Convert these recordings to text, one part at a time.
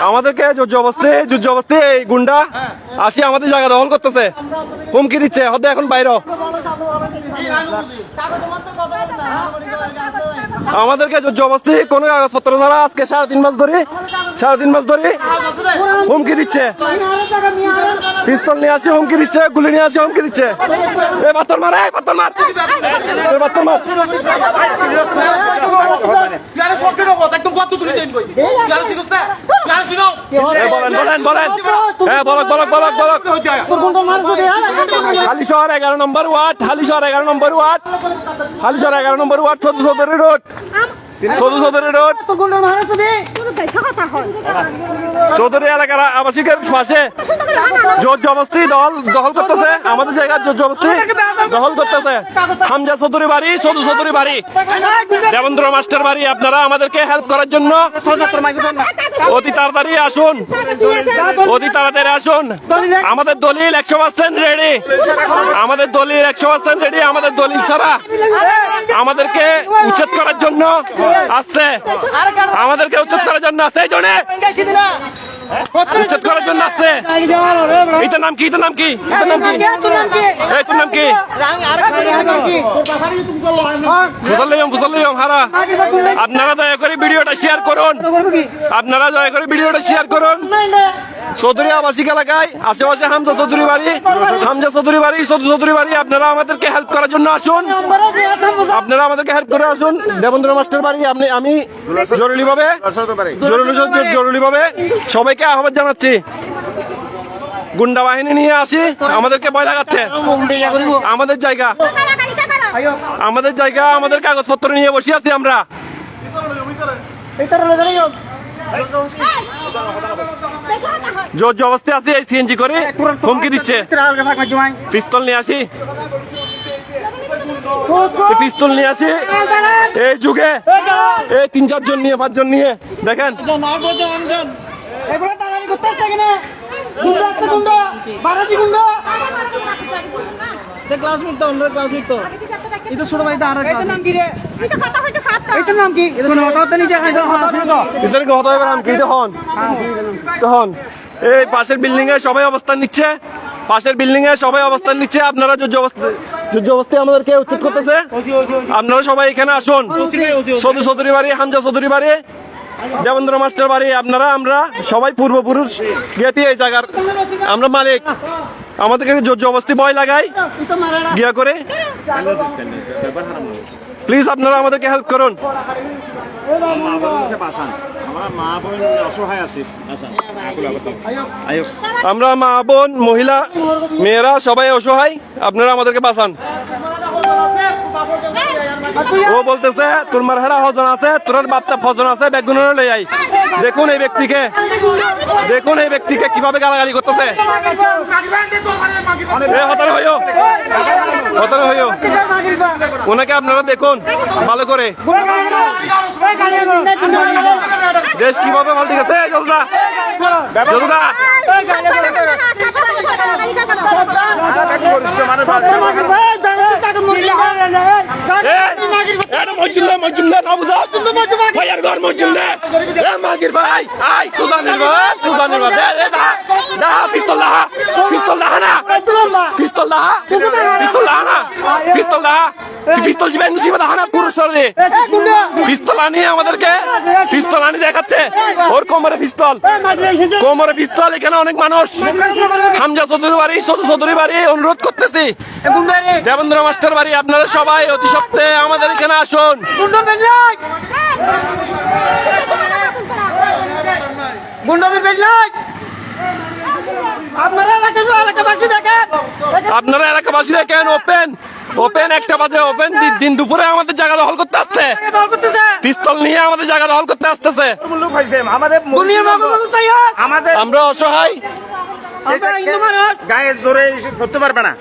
আমাদেরকে জবরদস্তি এই গুন্ডা আসি আমাদের জায়গা দখল করতেছে, হুমকি দিচ্ছে, হতে এখন বাইরে আমাদেরকে জবরদস্তি কোন কাগজপত্র ছাড়া আজকে 3.5 মাস ধরে হুমকি দিচ্ছে, পিস্তল নিয়ে আসি হুমকি দিচ্ছে, গুলি নিয়ে আসি হুমকি দিচ্ছে। এই পাথর মার, এই পাথর মার, এই পাথর মার। বলেন হ্যাঁ, বলক হালিশহর 11 নম্বর ওয়ার্ড, হালিশহর 11 নম্বর ওয়ার্ড, 14 রোড, চৌধুরী এলাকার আবাসিকের পাশে জোর জবরদস্তি দখল করতেছে, আমাদের জায়গা জোর জবরদস্তি দখল করতেছে। হামজা চৌধুরী বাড়ি, সদু চৌধুরী বাড়ি, দেবেন্দ্র মাস্টার বাড়ি। আপনারা আমাদেরকে হেল্প করার জন্য অতি তাড়াতাড়ি আসুন, অতি তাড়াতাড়ি আসুন। আমাদের দলিল 100% রেডি, আমাদের দলিল 100% রেডি। আমাদের দলিল ছাড়া আমাদেরকে উচ্ছেদ করার জন্য আসছে, আমাদেরকে উচ্ছেদ করার জন্য আসছে, এই জন্য উচ্ছেদ করার জন্য আসছে। এটার নাম কি? এটার নাম কি? এটার নাম কি? এই তোর নাম কি? ফুসল্লিয়ম হারা। আপনারা দয়া করে ভিডিওটা শেয়ার করুন, আপনারা দয়া করে ভিডিওটা শেয়ার করুন। চৌধুরী আবাসিক এলাকায় আশেপাশে হামজা চৌধুরী বাড়ি, সদু চৌধুরী বাড়ি। আপনারা আমাদেরকে হেল্প করার জন্য আসুন, আপনারা আমাদেরকে হেল্প করে আসুন। দেবেন্দ্র মাস্টার বাড়ি। আমি জরুরিভাবে সবাইকে আহ্বান জানাচ্ছি, গুন্ডা বাহিনী নিয়ে আসি, আমাদেরকে ভয় লাগাচ্ছে। আমাদের জায়গা, আমাদের কাগজপত্র নিয়ে বসে আছি আমরা। জোর জবরদস্তি আছে, এই সিএনজি করে হুমকি দিচ্ছে, পিস্তল নিয়ে আসি, পিস্তল নিয়ে আসি। এই যুগে এই 3-4 জন নিয়ে 5 জন নিয়ে দেখেন তখন এই পাশের বিল্ডিং এ সবাই অবস্থান নিচ্ছে, আপনারা জবরদস্তি আমাদেরকে উচ্ছেদ করতেছে। আপনারা সবাই এখানে আসুন। সদু চৌধুরী বাড়ি, হামজা চৌধুরী বাড়ি, দেবেন্দ্র মাস্টার বাড়ি। আমরা সবাই পূর্বপুরুষ জ্ঞাতি, এই জায়গার আমরা মালিক। আমাদেরকে জবরদস্তি ভয় লাগাই গিয়া করে। প্লিজ আপনারা আমাদেরকে হেল্প করুন। আমরা মা বোন, মহিলা, মেয়েরা সবাই অসহায়, আপনারা আমাদেরকে বাঁচান। ও বলতেছে তোর মার হেরা হজন আছে, তোর বাপটা ফজন আছে, বেগুন লই আই। দেখুন এই ব্যক্তিকে কিভাবে গালাগালি করতেছে। ওনাকে আপনারা দেখুন ভালো করে, দেশ কিভাবে পাল্টে গেছে। পিস্তল আনিয়ে আমাদেরকে পিস্তল আনি দেখাচ্ছে, ওর কোমরে পিস্তল। এখানে অনেক মানুষ। হামজা চৌধুরী বাড়ি, সদু চৌধুরী বাড়ি, অনুরোধ করতেছি, দেবেন্দ্র মাস্টার বাড়ি, আপনারা সবাই অতি সত্ত্বে আমাদের এখানে আসুন। আপনারা এলাকাবাসী দেখেন, ওপেন 1টা বাজে, দিন দুপুরে আমাদের জায়গা দখল করতে আসছে, পিস্তল নিয়ে আমাদের জায়গা দখল করতে আসতেছে। আমরা অসহায়, গায়ে জোরে করতে পারবে না,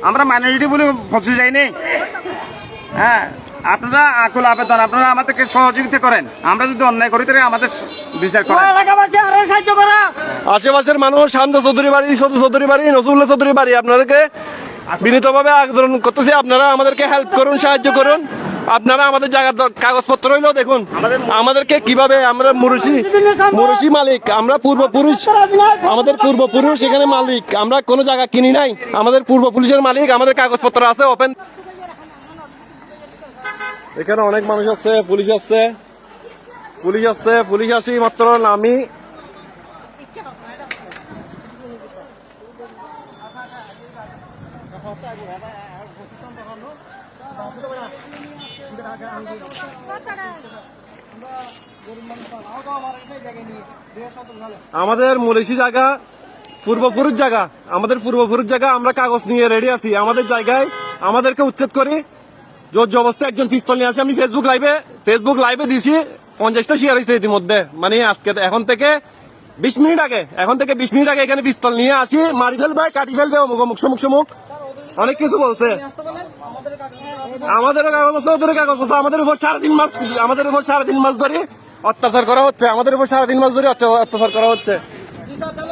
আমরা মাইনরিটি বলে ফসে যাইনি। হ্যাঁ, আপনারা আকুল আবেদন, আপনারা আমাদেরকে সহযোগিতা করেন। আমরা যদি অন্যায় করি তাহলে আমাদের বিচার করেন। আশেপাশের মানুষ, হামজা চৌধুরী বাড়ি, সদু চৌধুরী বাড়ি, নজরুল্লাহ চৌধুরী বাড়ি, আপনাদেরকে বিনীতভাবে আবেদন করতেছি, আপনারা আমাদেরকে হেল্প করুন, সাহায্য করুন। আপনারা আমাদের জায়গার কাগজপত্র হইলেও দেখুন আমাদেরকে কিভাবে আমরা মুরুষি মালিক, আমরা পূর্বপুরুষ, আমাদের পূর্বপুরুষ এখানে মালিক, আমরা কোনো জায়গা কিনি নাই, আমাদের পূর্বপুরুষের মালিক, আমাদের কাগজপত্র আছে ওপেন। এখানে অনেক মানুষ আছে, পুলিশ আছে, পুলিশ আসি মাত্র নামি আমাদের মুলিশি জায়গা পূর্বপুরুষ জায়গা, আমাদের পূর্বপুরুষ জায়গা, আমরা কাগজ নিয়ে রেডি আছি আমাদের জায়গায়, আমাদেরকে উচ্ছেদ করি জোর জবস্থায় একজন পিস্তল নিয়ে আসে। আমি ফেসবুক লাইভে দিছি 50টা শেয়ার হয়েছে ইতিমধ্যে, মানে আজকে এখন থেকে 20 মিনিট আগে এখানে পিস্তল নিয়ে আসি, মারি ফেলবে, কাটি ফেলবে, অমুক সমুক অনেক কিছু বলছে। আমাদেরও কাগজ আছে, ওদেরও কাগজ আছে, আমাদের উপর 3.5 মাস ধরে অত্যাচার করা হচ্ছে, অত্যাচার করা হচ্ছে।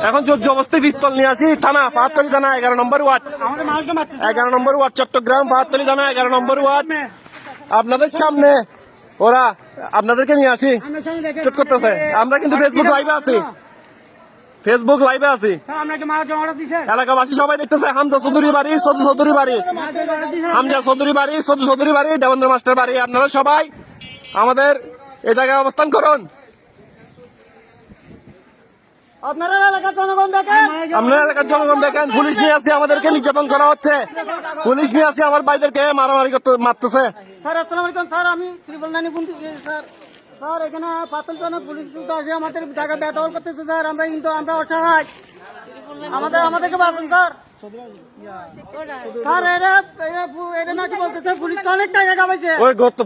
এখন জোর জবস্থায় পিস্তল নিয়ে আসি থানা, পাহাড়তলী থানা, 11 নম্বর ওয়ার্ড, চট্টগ্রাম পাহাড়তলী থানা 11 নম্বর ওয়ার্ড। আপনাদের সামনে ওরা আপনাদেরকে নিয়ে আসি চুট করতেছে। আমরা কিন্তু ফেসবুক লাইভে আছি, এলাকাবাসী সবাই দেখতেছে। হামজা চৌধুরী বাড়ি, সদু চৌধুরী বাড়ি, দেবেন্দ্র মাস্টার বাড়ি। আপনারা সবাই আমাদের এই জায়গায় অবস্থান করুন। আপনারা এলাকার জনগণ দেখেন, পুলিশ নিয়ে আসি, আমাদেরকে নির্যাতন করা হচ্ছে, পুলিশ নিয়ে আসি আমার ভাইদেরকে মারামারি মারতেছে। স্যার আসসালামু আলাইকুম স্যার, আমি ত্রিপল নাইনে বন্ধু স্যার এখানে পাতল পুলিশ আছে, আমাদের জায়গা বেদখল করতেছে স্যার। আমরা অসহায়, আমাদেরকে বাঁচান স্যার। স্যার এরা নাকি বলতেছে পুলিশ তো অনেক টাকা কামাইছে,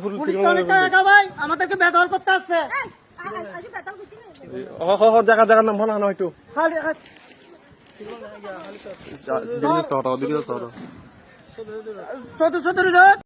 পুলিশ তো অনেক টাকা কামাই, আমাদেরকে বেদখল করতে আসছে। জায়গা নাম ভালো না হয়তো চৌধুরী রোড।